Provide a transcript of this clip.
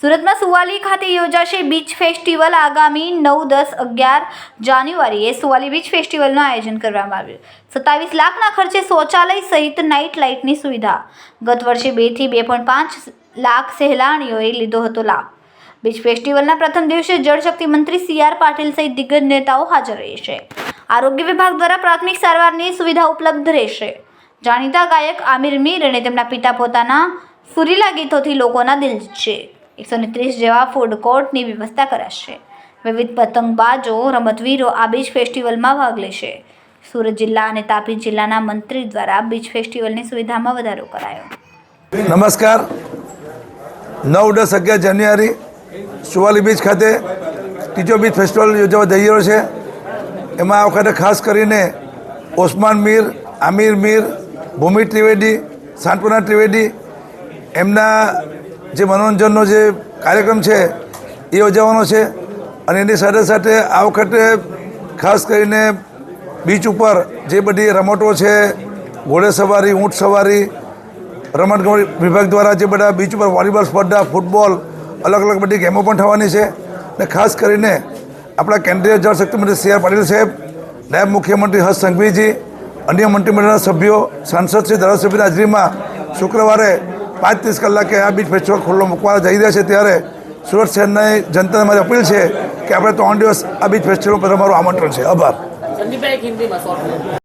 સુરતમાં સુવાલી ખાતે યોજાશે બીચ ફેસ્ટિવલ। આગામી 9, 10, 11 જાન્યુઆરીએ સુવાલી બીચ ફેસ્ટિવલનું આયોજન કરવામાં આવ્યું। 27 લાખના ખર્ચે શૌચાલય સહિત નાઇટ લાઇટની સુવિધા। ગત વર્ષે 2 થી 2.5 લાખ સહેલાણીઓએ લીધો હતો લાભ। બીચ ફેસ્ટિવલના પ્રથમ દિવસે જળશક્તિ મંત્રી CR પાટીલ સહિત દિગ્ગજ નેતાઓ હાજર રહેશે। આરોગ્ય વિભાગ દ્વારા પ્રાથમિક સારવારની સુવિધા ઉપલબ્ધ રહેશે। જાણીતા ગાયક આમિર મીર અને તેમના પિતા પોતાના સુરીલા ગીતોથી લોકોના દિલ જીતશે। 130 જેવા ફૂડ કોર્ટની વ્યવસ્થા કરાશે। વિવિધ પતંગબાજો રમતવીરો આ બીચ ફેસ્ટિવલમાં ભાગ લેશે। સુરત જિલ્લા અને તાપી જિલ્લાના મંત્રી દ્વારા બીચ ફેસ્ટિવલની સુવિધામાં વધારો કરાયો। નમસ્કાર। 9, 10, 11 જાન્યુઆરી સુવાલી બીચ ખાતે ત્રીજો બીચ ફેસ્ટિવલ યોજવા જઈ રહ્યો છે। એમાં આ વખતે ખાસ કરીને ઓસ્માન મીર, આમિર મીર, ભૂમિ ત્રિવેદી, સાંત્વના ત્રિવેદી એમના જે મનોરંજનનો જે કાર્યક્રમ છે એ યોજવાનો છે। અને એની સાથે સાથે આ વખતે ખાસ કરીને બીચ ઉપર જે બધી રમતો છે, ઘોડેસવારી, ઊંટ સવારી, રમતગમત વિભાગ દ્વારા જે બધા બીચ ઉપર વોલીબોલ સ્પર્ધા, ફૂટબોલ, અલગ અલગ બધી ગેમો પણ થવાની છે। અને ખાસ કરીને આપણા કેન્દ્રીય જળશક્તિ મંત્રી CR પાટીલ સાહેબ, નાયબ મુખ્યમંત્રી હર્ષ સંઘવીજી, અન્ય મંત્રીમંડળના સભ્યો, સાંસદ શ્રી, ધારાસભ્યની હાજરીમાં શુક્રવારે 5:30 કલાકે આ બીચ ફેસ્ટિવલ ખુલ્લો મૂકવા જઈ રહ્યા છે। ત્યારે સુરત શહેરના જનતાને મારી અપીલ છે કે આપણે 3 દિવસ આ બીચ ફેસ્ટિવલ પર અમારું આમંત્રણ છે। આભાર।